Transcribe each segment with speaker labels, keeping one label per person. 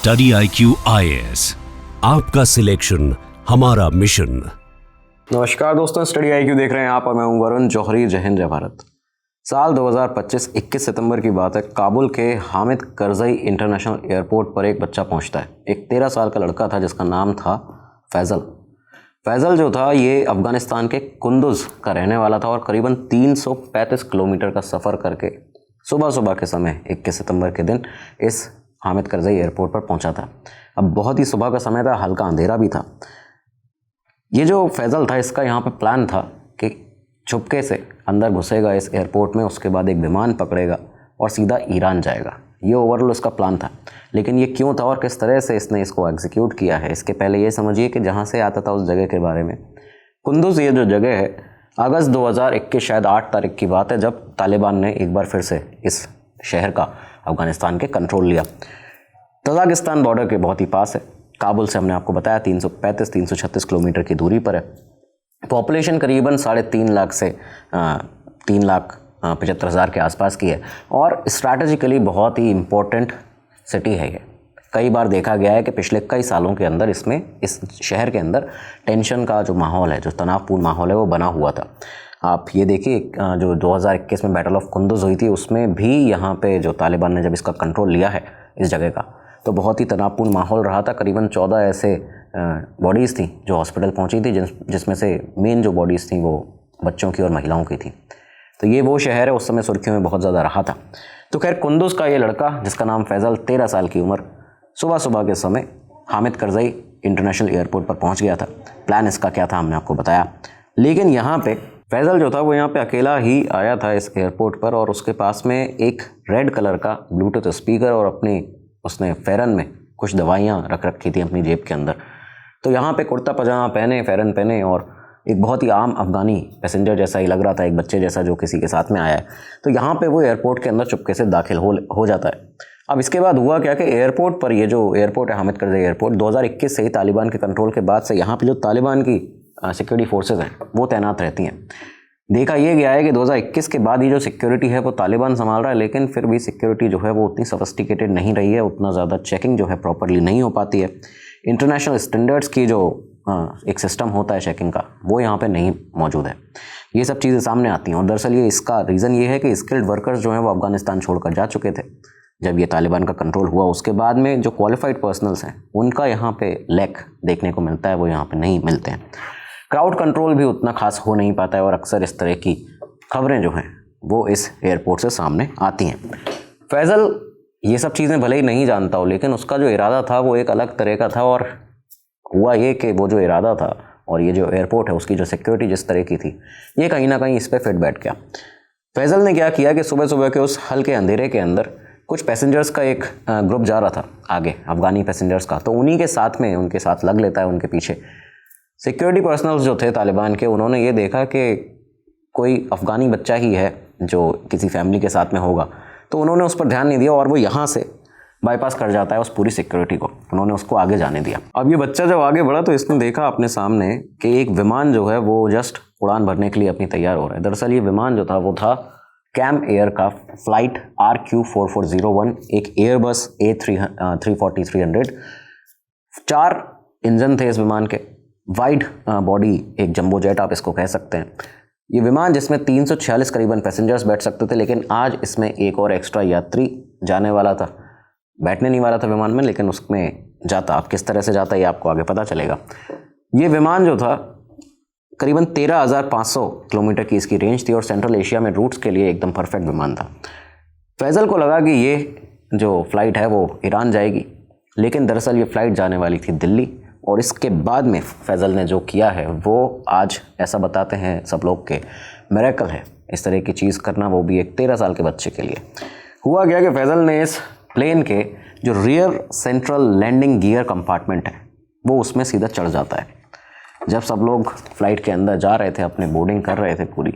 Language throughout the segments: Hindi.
Speaker 1: स्टडी IQ IAS, आपका सिलेक्शन हमारा मिशन।
Speaker 2: नमस्कार दोस्तों, स्टडी IQ देख रहे हैं आप और मैं हूं वरुण जौहरी। जय हिंद जय भारत। साल 2025 21 सितंबर की बात है। काबुल के हामिद करज़ई इंटरनेशनल एयरपोर्ट पर एक बच्चा पहुंचता है। एक 13 साल का लड़का था जिसका नाम था फैज़ल। फैज़ल जो था ये अफ़गानिस्तान के कुंदुज़ का रहने वाला था और करीबन 335 किलोमीटर का सफ़र करके सुबह सुबह के समय 21 सितंबर के दिन इस हामिद करज़ई एयरपोर्ट पर पहुंचा था। अब बहुत ही सुबह का समय था, हल्का अंधेरा भी था। ये जो फैज़ल था इसका यहाँ पे प्लान था कि चुपके से अंदर घुसेगा इस एयरपोर्ट में, उसके बाद एक विमान पकड़ेगा और सीधा ईरान जाएगा। ये ओवरऑल उसका प्लान था। लेकिन ये क्यों था और किस तरह से इसने इसको एग्जीक्यूट किया है, इसके पहले ये समझिए कि जहाँ से आता था उस जगह के बारे में। कुंदुज़ ये जो जगह है, अगस्त 2021 शायद 8 तारीख की बात है, जब तालिबान ने एक बार फिर से इस शहर का अफ़गानिस्तान के कंट्रोल लिया। तजाकिस्तान बॉर्डर के बहुत ही पास है। काबुल से हमने आपको बताया 335-336 किलोमीटर की दूरी पर है। पॉपुलेशन करीबन 3.5 लाख से 3,75,000 के आसपास की है और स्ट्रैटेजिकली बहुत ही इम्पोर्टेंट सिटी है ये। कई बार देखा गया है कि पिछले कई सालों के अंदर इस शहर के अंदर टेंशन का जो माहौल है, जो तनावपूर्ण माहौल है, वो बना हुआ था। आप ये देखिए, जो 2021 में बैटल ऑफ कुंदुज़ हुई थी उसमें भी यहाँ पे जो तालिबान ने जब इसका कंट्रोल लिया है इस जगह का, तो बहुत ही तनावपूर्ण माहौल रहा था। करीबन 14 ऐसे बॉडीज़ थी जो हॉस्पिटल पहुँची थी, जिसमें से मेन जो बॉडीज़ थी वो बच्चों की और महिलाओं की थी। तो ये वो शहर है, उस समय सुर्खियों में बहुत ज़्यादा रहा था। तो खैर, कुंदुज़ का ये लड़का जिसका नाम फैज़ल, 13 साल की उम्र, सुबह सुबह के समय हामिद करज़ई इंटरनेशनल एयरपोर्ट पर पहुँच गया था। प्लान इसका क्या था हमने आपको बताया। लेकिन यहाँ पे फैज़ल जो था वो यहाँ पे अकेला ही आया था इस एयरपोर्ट पर, और उसके पास में एक रेड कलर का ब्लूटूथ स्पीकर और उसने फ़ेरन में कुछ दवाइयाँ रख रखी थी अपनी जेब के अंदर। तो यहाँ पे कुर्ता पजामा पहने, फ़ेरन पहने और एक बहुत ही आम अफ़गानी पैसेंजर जैसा ही लग रहा था, एक बच्चे जैसा जो किसी के साथ में आया है। तो यहाँ पे वो एयरपोर्ट के अंदर चुपके से दाखिल हो जाता है। अब इसके बाद हुआ क्या कि एयरपोर्ट पर, ये जो एयरपोर्ट है हामिद करज़ई एयरपोर्ट, 2021 से ही तालिबान के कंट्रोल के बाद से यहाँ पर जो तालिबान की सिक्योरिटी फोर्सेज हैं वो तैनात रहती हैं। देखा ये गया है कि 2021 के बाद ही जो सिक्योरिटी है वो तालिबान संभाल रहा है, लेकिन फिर भी सिक्योरिटी जो है वो उतनी सोफिस्टिकेटेड नहीं रही है, उतना ज़्यादा चेकिंग जो है प्रॉपरली नहीं हो पाती है। इंटरनेशनल स्टैंडर्ड्स की जो एक सिस्टम होता है चेकिंग का, वो यहाँ पे नहीं मौजूद है। ये सब चीज़ें सामने आती हैं और दरअसल इसका रीज़न ये है कि स्किल्ड वर्कर्स जो हैं वो अफगानिस्तान छोड़कर जा चुके थे जब ये तालिबान का कंट्रोल हुआ। उसके बाद में जो क्वालिफाइड पर्सनल्स हैं उनका यहाँ पे लैक देखने को मिलता है, वो यहाँ पे नहीं मिलते हैं। क्राउड कंट्रोल भी उतना खास हो नहीं पाता है और अक्सर इस तरह की खबरें जो हैं वो इस एयरपोर्ट से सामने आती हैं। फैज़ल ये सब चीज़ें भले ही नहीं जानता हो, लेकिन उसका जो इरादा था वो एक अलग तरह का था। और हुआ ये कि वो जो इरादा था और ये जो एयरपोर्ट है उसकी जो सिक्योरिटी जिस तरह की थी, ये कहीं ना कहीं इस पर फिट बैठ गया। फैज़ल ने क्या किया कि सुबह सुबह के उस हल्के अंधेरे के अंदर कुछ पैसेंजर्स का एक ग्रुप जा रहा था आगे, अफ़गानी पैसेंजर्स का, तो उन्हीं के साथ में उनके साथ लग लेता है। उनके पीछे सिक्योरिटी पर्सनल्स जो थे तालिबान के, उन्होंने ये देखा कि कोई अफ़गानी बच्चा ही है जो किसी फैमिली के साथ में होगा, तो उन्होंने उस पर ध्यान नहीं दिया और वो यहाँ से बाईपास कर जाता है उस पूरी सिक्योरिटी को। उन्होंने उसको आगे जाने दिया। अब ये बच्चा जब आगे बढ़ा तो इसने देखा अपने सामने कि एक विमान जो है वो जस्ट उड़ान भरने के लिए अपनी तैयार हो रहा है। दरअसल ये विमान जो था वो था कैम एयर का फ़्लाइट RQ4401, एक एयरबस A340-300। 4 इंजन थे इस विमान के, वाइड बॉडी एक जंबो जेट आप इसको कह सकते हैं। ये विमान जिसमें 346 करीबन पैसेंजर्स बैठ सकते थे, लेकिन आज इसमें एक और एक्स्ट्रा यात्री जाने वाला था। बैठने नहीं वाला था विमान में, लेकिन उसमें जाता। अब किस तरह से जाता ये आपको आगे पता चलेगा। ये विमान जो था करीबन 13,500 किलोमीटर की इसकी रेंज थी और सेंट्रल एशिया में रूट्स के लिए एकदम परफेक्ट विमान था। फैज़ल को लगा कि ये जो फ़्लाइट है वो ईरान जाएगी, लेकिन दरअसल ये फ़्लाइट जाने वाली थी दिल्ली। और इसके बाद में फैज़ल ने जो किया है वो आज ऐसा बताते हैं सब लोग के मिरेकल है इस तरह की चीज़ करना, वो भी एक 13 साल के बच्चे के लिए। हुआ गया कि फैज़ल ने इस प्लेन के जो rear central landing gear compartment है वो उसमें सीधा चढ़ जाता है। जब सब लोग फ्लाइट के अंदर जा रहे थे, अपने बोर्डिंग कर रहे थे पूरी,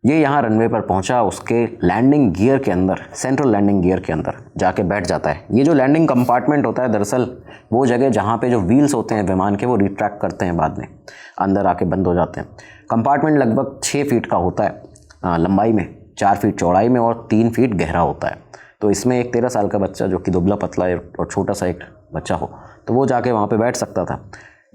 Speaker 2: ये यहाँ रनवे पर पहुँचा, उसके लैंडिंग गियर के अंदर, सेंट्रल लैंडिंग गियर के अंदर जाके बैठ जाता है। ये जो लैंडिंग कंपार्टमेंट होता है दरअसल वो जगह जहाँ पे जो व्हील्स होते हैं विमान के वो रिट्रैक्ट करते हैं, बाद में अंदर आके बंद हो जाते हैं। कंपार्टमेंट लगभग 6 फीट का होता है लंबाई में, 4 फीट चौड़ाई में और 3 फीट गहरा होता है। तो इसमें एक 13 साल का बच्चा जो कि दुबला पतला और छोटा सा एक बच्चा हो तो वो जाके वहाँ पे बैठ सकता था।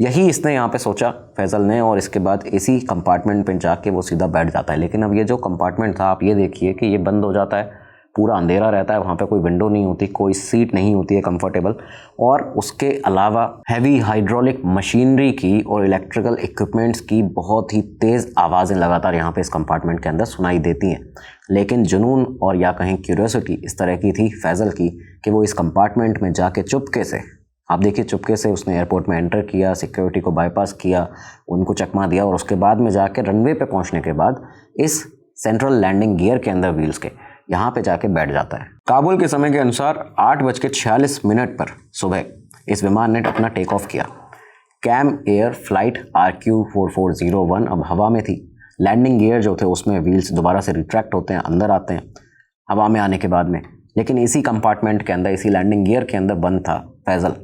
Speaker 2: यही इसने यहाँ पे सोचा फैज़ल ने, और इसके बाद इसी कंपार्टमेंट पे जाके वो सीधा बैठ जाता है। लेकिन अब ये जो कंपार्टमेंट था, आप ये देखिए कि ये बंद हो जाता है, पूरा अंधेरा रहता है, वहाँ पे कोई विंडो नहीं होती, कोई सीट नहीं होती है कंफर्टेबल, और उसके अलावा हैवी हाइड्रोलिक मशीनरी की और इलेक्ट्रिकल इक्विपमेंट्स की बहुत ही तेज़ आवाज़ें लगातार यहाँ पे इस कंपार्टमेंट के अंदर सुनाई देती हैं। लेकिन जुनून और या कहें क्यूरियोसिटी इस तरह की थी फैज़ल की कि वो इस कंपार्टमेंट में जाके चुपके से, आप देखिए चुपके से उसने एयरपोर्ट में एंटर किया, सिक्योरिटी को बाईपास किया, उनको चकमा दिया, और उसके बाद में जाके रनवे पे पहुंचने के बाद इस सेंट्रल लैंडिंग गियर के अंदर व्हील्स के यहाँ पे जाके बैठ जाता है। काबुल के समय के अनुसार 8:46 पर सुबह इस विमान ने अपना टेक ऑफ किया। कैम एयर फ्लाइट RQ4401 अब हवा में थी। लैंडिंग गियर जो थे उसमें व्हील्स दोबारा से रिट्रैक्ट होते हैं, अंदर आते हैं हवा में आने के बाद में, लेकिन इसी कंपार्टमेंट के अंदर, इसी लैंडिंग गियर के अंदर बंद था फैज़ल।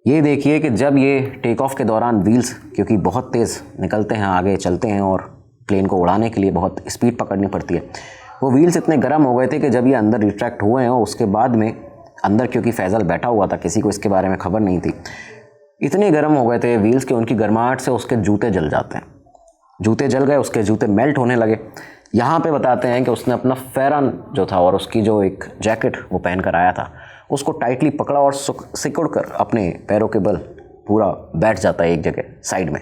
Speaker 2: ये देखिए कि जब ये टेक ऑफ के दौरान व्हील्स क्योंकि बहुत तेज़ निकलते हैं, आगे चलते हैं और प्लेन को उड़ाने के लिए बहुत स्पीड पकड़नी पड़ती है, वो व्हील्स इतने गर्म हो गए थे कि जब ये अंदर रिट्रैक्ट हुए हैं और उसके बाद में अंदर क्योंकि फैज़ल बैठा हुआ था, किसी को इसके बारे में खबर नहीं थी, इतने गर्म हो गए थे व्हील्स के उनकी गर्माहट से उसके जूते जल जाते हैं। जूते जल गए, उसके जूते मेल्ट होने लगे। यहाँ पे बताते हैं कि उसने अपना फेरन जो था और उसकी जो एक जैकेट वो पहन कर आया था, उसको टाइटली पकड़ा और सिकुड़ कर अपने पैरों के बल पूरा बैठ जाता है एक जगह साइड में।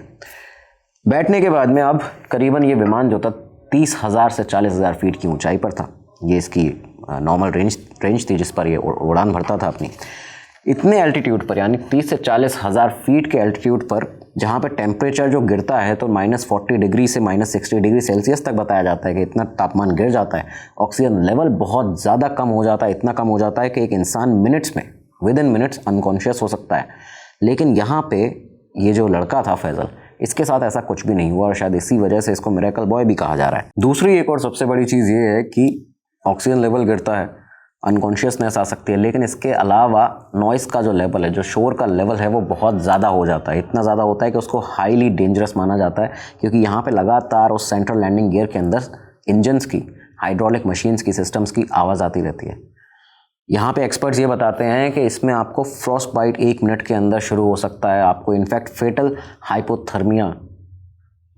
Speaker 2: बैठने के बाद में अब करीबन ये विमान जो था 30,000 से 40,000 फीट की ऊंचाई पर था। ये इसकी नॉर्मल रेंज थी जिस पर ये उड़ान भरता था अपनी। इतने एल्टीट्यूड पर, यानी 30 से 40,000 फीट के एल्टीट्यूड पर, जहाँ पर टेम्परेचर जो गिरता है तो -40 डिग्री से -60 डिग्री सेल्सियस तक बताया जाता है कि इतना तापमान गिर जाता है। ऑक्सीजन लेवल बहुत ज़्यादा कम हो जाता है, इतना कम हो जाता है कि एक इंसान मिनट्स में, विद इन मिनट्स अनकॉन्शियस हो सकता है। लेकिन यहाँ पे ये जो लड़का था फैज़ल, इसके साथ ऐसा कुछ भी नहीं हुआ और शायद इसी वजह से इसको मिरेकल बॉय भी कहा जा रहा है। दूसरी एक और सबसे बड़ी चीज़ ये है कि ऑक्सीजन लेवल गिरता है, अनकॉन्शियसनेस आ सकती है, लेकिन इसके अलावा नॉइस का जो लेवल है, जो शोर का लेवल है, वो बहुत ज़्यादा हो जाता है। इतना ज़्यादा होता है कि उसको हाईली डेंजरस माना जाता है, क्योंकि यहाँ पे लगातार उस सेंट्रल लैंडिंग गियर के अंदर इंजन्स की, हाइड्रोलिक मशीन्स की, सिस्टम्स की आवाज़ आती रहती है। यहाँ पे एक्सपर्ट्स ये बताते हैं कि इसमें आपको फ्रॉस्ट बाइट 1 मिनट के अंदर शुरू हो सकता है, आपको इनफैक्ट फेटल हाइपोथर्मिया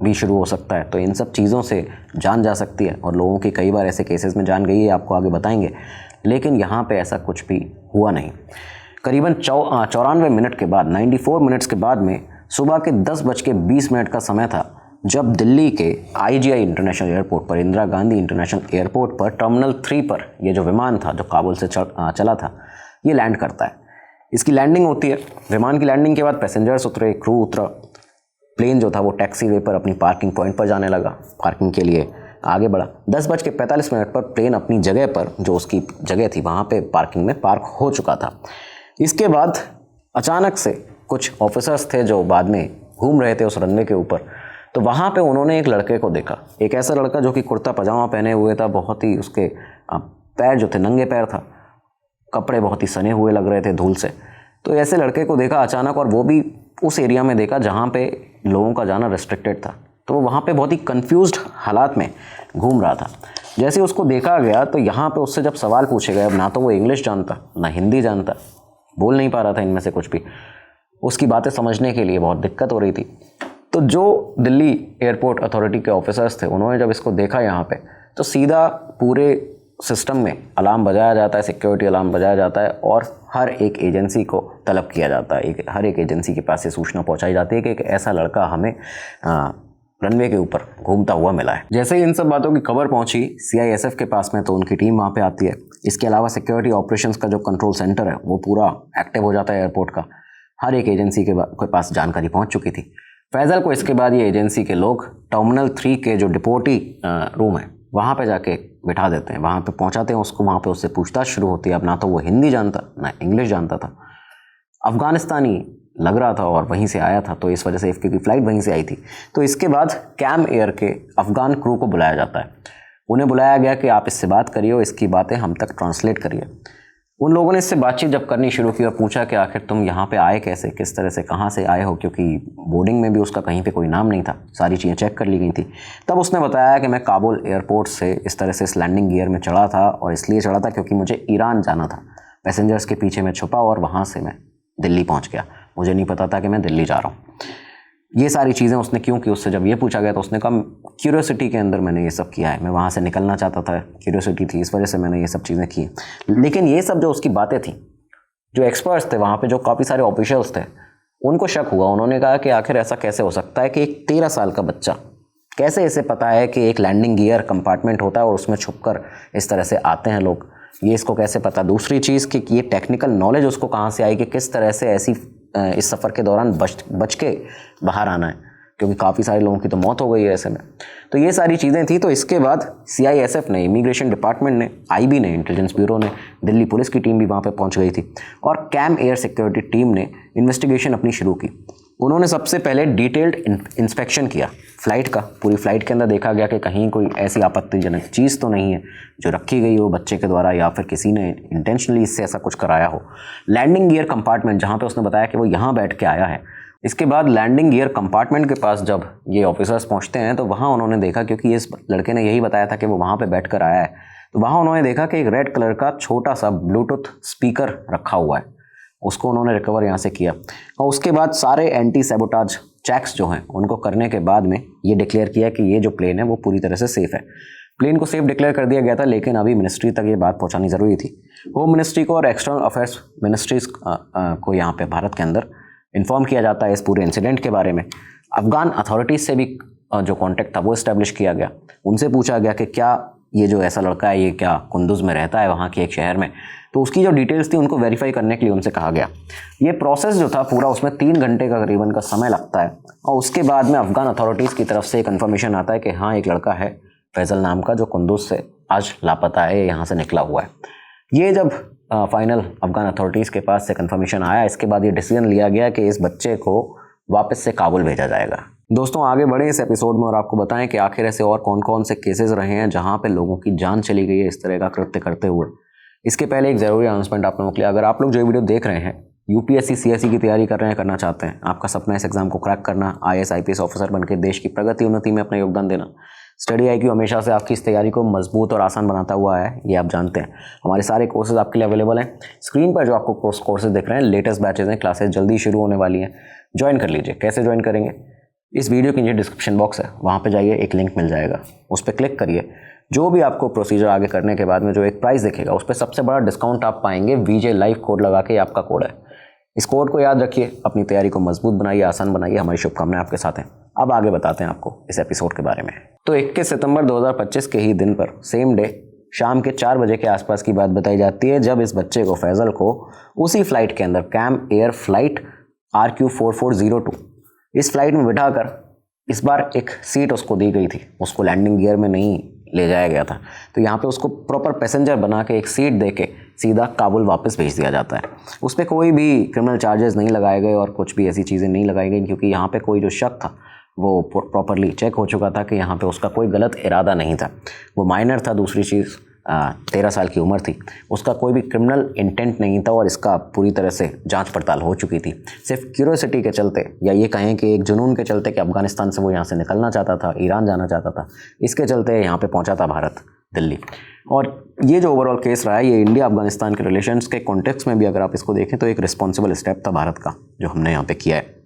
Speaker 2: भी शुरू हो सकता है। तो इन सब चीज़ों से जान जा सकती है और लोगों की कई बार ऐसे केसेस में जान गई है, आपको आगे बताएंगे। लेकिन यहाँ पे ऐसा कुछ भी हुआ नहीं। करीबन 94 मिनट के बाद, 94 मिनट्स के बाद में सुबह के 10:20 का समय था, जब दिल्ली के IGI इंटरनेशनल एयरपोर्ट पर, इंदिरा गांधी इंटरनेशनल एयरपोर्ट पर टर्मिनल 3 पर ये जो विमान था जो काबुल से चला था, ये लैंड करता है। इसकी लैंडिंग होती है। विमान की लैंडिंग के बाद पैसेंजर्स उतरे, क्रू उतरा, प्लेन जो था वो टैक्सी वे पर अपनी पार्किंग पॉइंट पर जाने लगा, पार्किंग के लिए आगे बढ़ा। 10:45 पर प्लेन अपनी जगह पर, जो उसकी जगह थी वहाँ पे पार्किंग में पार्क हो चुका था। इसके बाद अचानक से कुछ ऑफिसर्स थे जो बाद में घूम रहे थे उस रनवे के ऊपर, तो वहाँ पे उन्होंने एक लड़के को देखा। एक ऐसा लड़का जो कि कुर्ता पजामा पहने हुए था, बहुत ही उसके पैर जो थे नंगे पैर था, कपड़े बहुत ही सने हुए लग रहे थे धूल से। तो ऐसे लड़के को देखा अचानक, और वो भी उस एरिया में देखा जहाँ पे लोगों का जाना रेस्ट्रिक्टेड था। तो वो वहाँ पे बहुत ही कंफ्यूज्ड हालात में घूम रहा था। जैसे उसको देखा गया तो यहाँ पे उससे जब सवाल पूछे गए, अब ना तो वो इंग्लिश जानता ना हिंदी जानता, बोल नहीं पा रहा था इनमें से कुछ भी, उसकी बातें समझने के लिए बहुत दिक्कत हो रही थी। तो जो दिल्ली एयरपोर्ट अथॉरिटी के ऑफिसर्स थे, उन्होंने जब इसको देखा यहाँ पे, तो सीधा पूरे सिस्टम में अलार्म बजाया जाता है, सिक्योरिटी अलार्म बजाया जाता है, और हर एक एजेंसी को तलब किया जाता है, हर एक एजेंसी के पास ये सूचना पहुँचाई जाती है कि एक ऐसा लड़का हमें रनवे के ऊपर घूमता हुआ मिला है। जैसे ही इन सब बातों की खबर पहुंची CISF के पास में, तो उनकी टीम वहाँ पे आती है। इसके अलावा सिक्योरिटी ऑपरेशंस का जो कंट्रोल सेंटर है वो पूरा एक्टिव हो जाता है एयरपोर्ट का। हर एक एजेंसी के पास जानकारी पहुंच चुकी थी। फैज़ल को इसके बाद ये एजेंसी के लोग टर्मिनल 3 के जो डिपोटी रूम है वहाँ पे जाके बिठा देते हैं, वहाँ पे पहुँचाते हैं उसको। वहाँ पे उससे पूछताछ शुरू होती है। अब ना तो वो हिंदी जानता ना इंग्लिश जानता था, अफ़गानिस्तानी लग रहा था और वहीं से आया था, तो इस वजह से इसकी फ़्लाइट वहीं से आई थी। तो इसके बाद कैम एयर के अफ़गान क्रू को बुलाया जाता है। उन्हें बुलाया गया कि आप इससे बात करिए और इसकी बातें हम तक ट्रांसलेट करिए। उन लोगों ने इससे बातचीत जब करनी शुरू की और पूछा कि आखिर तुम यहाँ पे आए कैसे, किस तरह से, कहाँ से आए हो, क्योंकि बोर्डिंग में भी उसका कहीं पे कोई नाम नहीं था, सारी चीज़ें चेक कर ली गई थी। तब उसने बताया कि मैं काबुल एयरपोर्ट से इस तरह से इस लैंडिंग गियर में चढ़ा था और इसलिए चढ़ा था क्योंकि मुझे ईरान जाना था। पैसेंजर्स के पीछे मैं छुपा और वहाँ से मैं दिल्ली पहुँच गया। मुझे नहीं पता था कि मैं दिल्ली जा रहा हूँ। ये सारी चीज़ें उसने क्यों की, उससे जब ये पूछा गया तो उसने कहा क्यूरियोसिटी के अंदर मैंने ये सब किया है, मैं वहाँ से निकलना चाहता था, क्यूरियोसिटी थी, इस वजह से मैंने ये सब चीज़ें की। लेकिन ये सब जो उसकी बातें थी, जो एक्सपर्ट्स थे वहाँ पे, जो काफ़ी सारे ऑफिशियल्स थे, उनको शक हुआ। उन्होंने कहा कि आखिर ऐसा कैसे हो सकता है कि एक 13 साल का बच्चा कैसे इसे पता है कि एक लैंडिंग गियर कंपार्टमेंट होता है और उसमें छुपकर इस तरह से आते हैं लोग, ये इसको कैसे पता। दूसरी चीज़ कि ये टेक्निकल नॉलेज उसको कहाँ से आई कि किस तरह से ऐसी इस सफ़र के दौरान बच के बाहर आना है, क्योंकि काफ़ी सारे लोगों की तो मौत हो गई है ऐसे में। तो ये सारी चीज़ें थी। तो इसके बाद CISF ने, इमिग्रेशन डिपार्टमेंट ने, IB ने, इंटेलिजेंस ब्यूरो ने, दिल्ली पुलिस की टीम भी वहाँ पे पहुँच गई थी और कैम एयर सिक्योरिटी टीम ने इन्वेस्टिगेशन अपनी शुरू की। उन्होंने सबसे पहले डिटेल्ड इंस्पेक्शन किया फ़्लाइट का। पूरी फ़्लाइट के अंदर देखा गया कि कहीं कोई ऐसी आपत्तिजनक चीज़ तो नहीं है जो रखी गई हो बच्चे के द्वारा या फिर किसी ने इंटेंशनली इससे ऐसा कुछ कराया हो। लैंडिंग गियर कंपार्टमेंट, जहाँ पे उसने बताया कि वो यहाँ बैठ के आया है, इसके बाद लैंडिंग गियर कंपार्टमेंट के पास जब ये ऑफिसर्स पहुँचते हैं तो वहाँ उन्होंने देखा, क्योंकि इस लड़के ने यही बताया था कि वो वहाँ पर बैठ कर आया है, तो वहाँ उन्होंने देखा कि एक रेड कलर का छोटा सा ब्लूटूथ स्पीकर रखा हुआ है। उसको उन्होंने रिकवर यहाँ से किया और उसके बाद सारे एंटी सैबोटाज चेक्स जो हैं उनको करने के बाद में ये डिक्लेयर किया कि ये जो प्लेन है वो पूरी तरह से सेफ़ है। प्लेन को सेफ डिक्लेयर कर दिया गया था, लेकिन अभी मिनिस्ट्री तक ये बात पहुँचानी ज़रूरी थी। होम मिनिस्ट्री को और एक्सटर्नल अफेयर्स मिनिस्ट्रीज़ को यहाँ पे भारत के अंदर इन्फॉर्म किया जाता है इस पूरे इंसिडेंट के बारे में। अफ़गान अथॉरिटीज़ से भी जो कॉन्टैक्ट था वो इस्टेब्लिश किया गया। उनसे पूछा गया कि क्या ये जो ऐसा लड़का है ये क्या कुंदुज में रहता है, वहाँ के एक शहर में, तो उसकी जो डिटेल्स थी उनको वेरीफाई करने के लिए उनसे कहा गया। ये प्रोसेस जो था पूरा, उसमें 3 घंटे का करीबन का समय लगता है और उसके बाद में अफ़गान अथॉरिटीज़ की तरफ से एक इन्फॉर्मेशन आता है कि हाँ, एक लड़का है फैज़ल नाम का जो कुंदुज से आज लापता है, यहाँ से निकला हुआ है। ये जब फाइनल अफ़गान अथॉरिटीज़ के पास से कन्फर्मेशन आया, इसके बाद ये डिसीजन लिया गया कि इस बच्चे को वापस से काबुल भेजा जाएगा। दोस्तों, आगे बढ़े इस एपिसोड में और आपको बताएं कि आखिर ऐसे और कौन कौन से केसेस रहे हैं जहां पे लोगों की जान चली गई है इस तरह का कृत्य करते हुए। इसके पहले एक ज़रूरी अनाउंसमेंट आप लोगों के लिए, अगर आप लोग जो वीडियो देख रहे हैं UPSC CSE की तैयारी कर रहे हैं, करना चाहते हैं, आपका सपना इस एग्ज़ाम को क्रैक करना, IAS IPS ऑफिसर बनकर देश की प्रगति उन्नति में अपना योगदान देना, स्टडी IQ हमेशा से आपकी इस तैयारी को मजबूत और आसान बनाता हुआ है, ये आप जानते हैं। हमारे सारे कोर्सेज आपके लिए अवेलेबल हैं। स्क्रीन पर जो आपको कोर्सेज दिख रहे हैं, लेटेस्ट बैचेज हैं, क्लासेज जल्दी शुरू होने वाली हैं, ज्वाइन कर लीजिए। कैसे ज्वाइन करेंगे? इस वीडियो के नीचे डिस्क्रिप्शन बॉक्स है, वहाँ पे जाइए, एक लिंक मिल जाएगा, उस पर क्लिक करिए। जो भी आपको प्रोसीजर आगे करने के बाद में जो एक प्राइस दिखेगा, उस पर सबसे बड़ा डिस्काउंट आप पाएंगे VJ लाइव कोड लगा के, आपका कोड है। इस कोड को याद रखिए, अपनी तैयारी को मजबूत बनाइए, आसान बनाइए। हमारी शुभकामनाएं आपके साथ हैं। अब आगे बताते हैं आपको इस एपिसोड के बारे में। तो 21 सितंबर 2025 के ही दिन पर, सेम डे, शाम के 4 बजे के आसपास की बात बताई जाती है, जब इस बच्चे को, फैज़ल को, उसी फ्लाइट के अंदर, कैम एयर फ्लाइट RQ4402, इस फ्लाइट में बिठाकर इस बार एक सीट उसको दी गई थी। उसको लैंडिंग गियर में नहीं ले जाया गया था, तो यहाँ पे उसको प्रॉपर पैसेंजर बना के एक सीट दे के सीधा काबुल वापस भेज दिया जाता है। उस पर कोई भी क्रिमिनल चार्जेस नहीं लगाए गए और कुछ भी ऐसी चीज़ें नहीं लगाई गई, क्योंकि यहाँ पे कोई जो शक था वो प्रॉपरली चेक हो चुका था कि यहाँ पे उसका कोई गलत इरादा नहीं था। वो माइनर था, दूसरी चीज़ 13 साल की उम्र थी, उसका कोई भी क्रिमिनल इंटेंट नहीं था और इसका पूरी तरह से जांच पड़ताल हो चुकी थी। सिर्फ क्यूरियोसिटी के चलते, या ये कहें कि एक जुनून के चलते कि अफ़गानिस्तान से वो यहाँ से निकलना चाहता था, ईरान जाना चाहता था, इसके चलते यहाँ पे पहुँचा था भारत, दिल्ली। और ये जो ओवरऑल केस रहा है, ये इंडिया अफ़गानिस्तान के रिलेशंस के कॉन्टेक्स्ट में भी अगर आप इसको देखें तो एक रिस्पॉन्सिबल स्टेप था भारत का, जो हमने यहाँ पर किया है।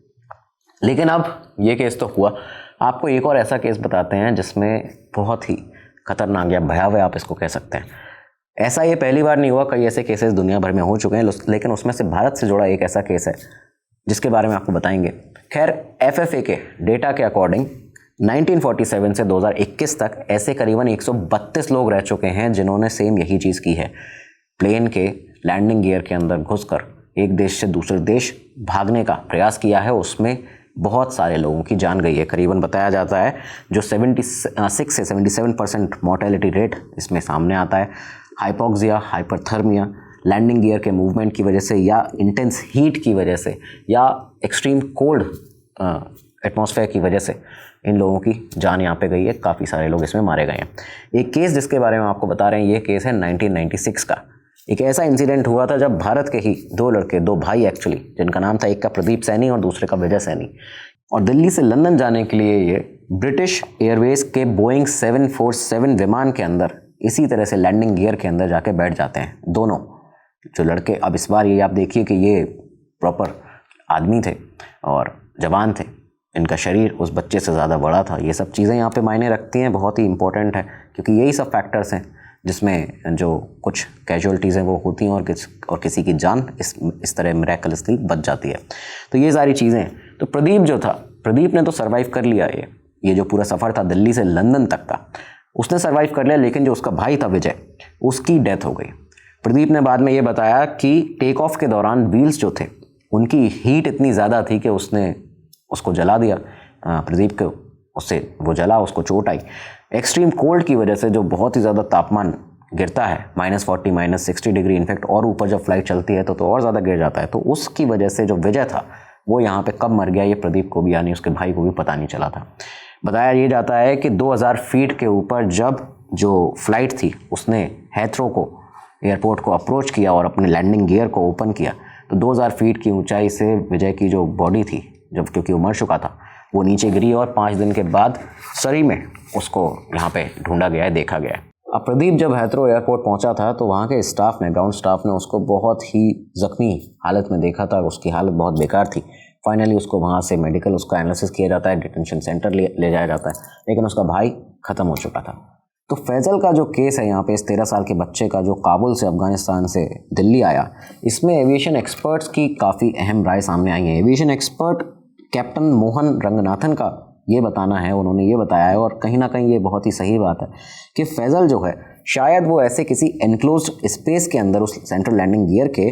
Speaker 2: लेकिन अब ये केस तो हुआ, आपको एक और ऐसा केस बताते हैं जिसमें बहुत ही खतरनाक या भयावह आप इसको कह सकते हैं। ऐसा ये पहली बार नहीं हुआ, कई ऐसे केसेस दुनिया भर में हो चुके हैं, लेकिन उसमें से भारत से जुड़ा एक ऐसा केस है जिसके बारे में आपको बताएंगे। खैर, FFA के डेटा के अकॉर्डिंग 1947 से 2021 तक ऐसे करीबन 132 लोग रह चुके हैं जिन्होंने सेम यही चीज़ की है। प्लेन के लैंडिंग गियर के अंदर घुसकर एक देश से दूसरे देश भागने का प्रयास किया है। उसमें बहुत सारे लोगों की जान गई है। करीबन बताया जाता है जो 76 से 77% मोर्टेलिटी रेट इसमें सामने आता है। हाइपोक्सिया, हाइपरथर्मिया, लैंडिंग गियर के मूवमेंट की वजह से, या इंटेंस हीट की वजह से, या एक्सट्रीम कोल्ड एटमॉस्फेयर की वजह से इन लोगों की जान यहाँ पे गई है। काफ़ी सारे लोग इसमें मारे गए हैं। एक केस जिसके बारे में आपको बता रहे हैं, ये केस है 1996 का। एक ऐसा इंसिडेंट हुआ था जब भारत के ही दो लड़के, दो भाई एक्चुअली, जिनका नाम था एक का प्रदीप सैनी और दूसरे का विजय सैनी, और दिल्ली से लंदन जाने के लिए ये ब्रिटिश एयरवेज के बोइंग 747 विमान के अंदर इसी तरह से लैंडिंग गियर के अंदर जाके बैठ जाते हैं दोनों जो लड़के। अब इस बार ये आप देखिए कि ये प्रॉपर आदमी थे और जवान थे, इनका शरीर उस बच्चे से ज़्यादा बड़ा था। ये सब चीज़ें यहाँ पे मायने रखती हैं, बहुत ही इंपॉर्टेंट है, क्योंकि यही सब फैक्टर्स हैं जिसमें जो कुछ कैजुअलिटीज़ हैं वो होती हैं और किसी की जान इस तरह मिरेकलसली बच जाती है। तो ये सारी चीज़ें, तो प्रदीप जो था, प्रदीप ने तो सर्वाइव कर लिया। ये जो पूरा सफ़र था दिल्ली से लंदन तक का, उसने सर्वाइव कर लिया, लेकिन जो उसका भाई था विजय, उसकी डेथ हो गई। प्रदीप ने बाद में ये बताया कि टेक ऑफ के दौरान व्हील्स जो थे उनकी हीट इतनी ज़्यादा थी कि उसने उसको जला दिया, प्रदीप को, उससे वो जला, उसको चोट आई। एक्सट्रीम कोल्ड की वजह से जो बहुत ही ज़्यादा तापमान गिरता है, -40 -60 डिग्री, इनफैक्ट और ऊपर जब फ्लाइट चलती है तो और ज़्यादा गिर जाता है। तो उसकी वजह से जो विजय था वो यहाँ पे कब मर गया, ये प्रदीप को भी यानी उसके भाई को भी पता नहीं चला था। बताया ये जाता है कि 2000 फीट के ऊपर जब जो फ्लाइट थी उसने हेथ्रो को, एयरपोर्ट को अप्रोच किया और अपने लैंडिंग गियर को ओपन किया, तो 2000 फीट की ऊंचाई से विजय की जो बॉडी थी, जब क्योंकि वो मर चुका था, वो नीचे गिरी और 5 दिन के बाद सरी में उसको यहाँ पे ढूंढा गया है, देखा गया है। अब प्रदीप जब हेथ्रो एयरपोर्ट पहुँचा था तो वहाँ के स्टाफ ने, ग्राउंड स्टाफ ने उसको बहुत ही ज़ख्मी हालत में देखा था, उसकी हालत बहुत बेकार थी। फाइनली उसको वहाँ से मेडिकल उसका एनालिसिस किया जाता है, डिटेंशन सेंटर ले जाया जाता है, लेकिन उसका भाई ख़त्म हो चुका था। तो फैज़ल का जो केस है यहाँ पे, इस 13 साल के बच्चे का जो काबुल से अफ़गानिस्तान से दिल्ली आया, इसमें एविएशन एक्सपर्ट्स की काफ़ी अहम राय सामने आई है। Aviation expert captain Mohan Ranganathan का ये बताना है, उन्होंने ये बताया है, और कहीं ना कहीं ये बहुत ही सही बात है कि फैज़ल जो है शायद वो ऐसे किसी एनक्लोज्ड स्पेस के अंदर, उस सेंट्रल लैंडिंग गियर के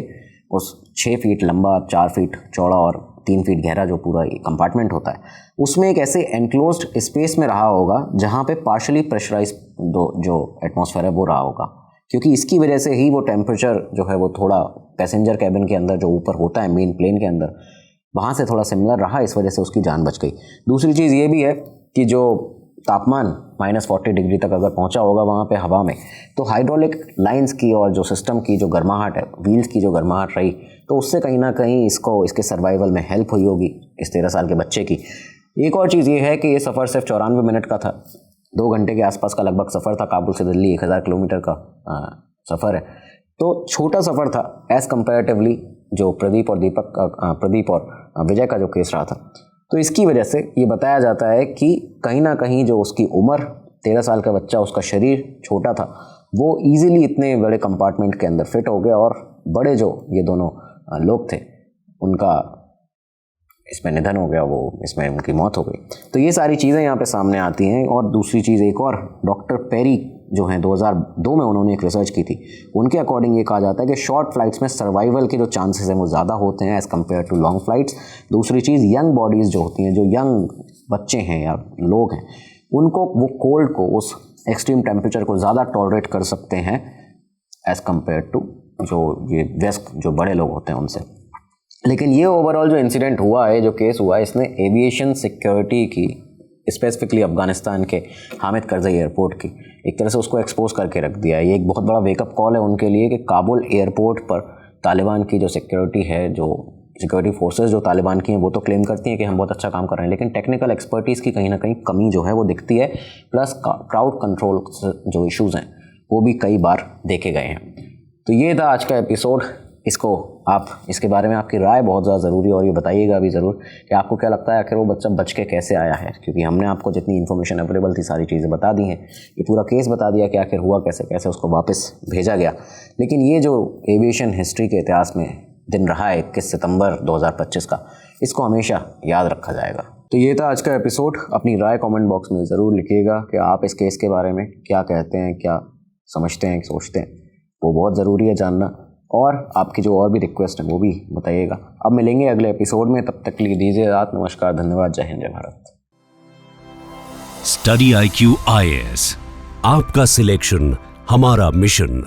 Speaker 2: उस 6 फीट लंबा, 4 फीट चौड़ा और 3 फीट गहरा जो पूरा कंपार्टमेंट होता है, उसमें एक ऐसे एनक्लोज्ड स्पेस में रहा होगा जहाँ पे पार्शली प्रेशराइज जो एटमॉस्फेयर है वो रहा होगा, क्योंकि इसकी वजह से ही वो टेम्परेचर जो है वो थोड़ा पैसेंजर कैबिन के अंदर जो ऊपर होता है मेन प्लेन के अंदर, वहाँ से थोड़ा सिमिलर रहा, इस वजह से उसकी जान बच गई। दूसरी चीज़ ये भी है कि जो तापमान -40 डिग्री तक अगर पहुँचा होगा वहाँ पे हवा में, तो हाइड्रोलिक लाइंस की और जो सिस्टम की जो गर्माहट है, व्हील्स की जो गर्माहट रही, तो उससे कहीं ना कहीं इसके सर्वाइवल में हेल्प हुई होगी इस 13 साल के बच्चे की। एक और चीज़ ये है कि ये सफ़र सिर्फ 94 मिनट का था, 2 घंटे के आसपास का लगभग सफ़र था। काबुल से दिल्ली 1000 किलोमीटर का सफ़र है, तो छोटा सफ़र था एज़ कम्पेरेटिवली जो प्रदीप और विजय का जो केस रहा था। तो इसकी वजह से ये बताया जाता है कि कहीं ना कहीं जो उसकी उम्र, 13 साल का बच्चा, उसका शरीर छोटा था, वो ईजिली इतने बड़े कंपार्टमेंट के अंदर फिट हो गया, और बड़े जो ये दोनों लोग थे उनका इसमें निधन हो गया, वो इसमें उनकी मौत हो गई। तो ये सारी चीज़ें यहाँ पे सामने आती हैं। और दूसरी चीज़ एक और, डॉक्टर पेरी जो हैं 2002 में उन्होंने एक रिसर्च की थी, उनके अकॉर्डिंग ये कहा जाता है कि शॉर्ट फ्लाइट्स में सर्वाइवल के जो चांसेस हैं वो ज़्यादा होते हैं as compare to long flights. दूसरी चीज़, यंग बॉडीज़ जो होती हैं, जो यंग बच्चे हैं या लोग हैं, उनको वो कोल्ड को, उस एक्सट्रीम टेम्परेचर को ज़्यादा टॉलरेट कर सकते हैं एज़ कम्पेयर टू जो ये वयस्क जो बड़े लोग होते हैं उनसे। लेकिन ये ओवरऑल जो इंसिडेंट हुआ है, जो केस हुआ है, इसने एविएशन सिक्योरिटी की, स्पेसिफिकली अफ़गानिस्तान के हामिद करज़ई एयरपोर्ट की, एक तरह से उसको एक्सपोज करके रख दिया है। ये एक बहुत बड़ा वेकअप कॉल है उनके लिए कि काबुल एयरपोर्ट पर तालिबान की जो सिक्योरिटी है, जो सिक्योरिटी फोर्सेस जो तालिबान की हैं, वो तो क्लेम करती हैं कि हम बहुत अच्छा काम कर रहे हैं, लेकिन टेक्निकल एक्सपर्टीज़ की कहीं ना कहीं कमी जो है वो दिखती है। प्लस क्राउड कंट्रोल जो इश्यूज़ हैं वो भी कई बार देखे गए हैं। तो ये था आज का एपिसोड। इसके बारे में आपकी राय बहुत ज़्यादा ज़रूरी है, और ये बताइएगा भी ज़रूर कि आपको क्या लगता है आखिर वो बच्चा बच के कैसे आया है, क्योंकि हमने आपको जितनी इन्फॉर्मेशन अवेलेबल थी सारी चीज़ें बता दी हैं, ये पूरा केस बता दिया कि आखिर हुआ कैसे उसको वापस भेजा गया। लेकिन ये जो एविएशन हिस्ट्री के इतिहास में दिन रहा है 21 सितंबर 2025 का, इसको हमेशा याद रखा जाएगा। तो ये था आज का एपिसोड। अपनी राय कमेंट बॉक्स में ज़रूर लिखिएगा कि आप इस केस के बारे में क्या कहते हैं, क्या समझते हैं, सोचते हैं, वो बहुत ज़रूरी है जानना। और आपकी जो और भी रिक्वेस्ट है वो भी बताइएगा। अब मिलेंगे अगले एपिसोड में, तब तक के लिए दीजिए रात। नमस्कार, धन्यवाद, जय हिंद, जय भारत।
Speaker 1: स्टडी IQ IAS, आपका सिलेक्शन हमारा मिशन।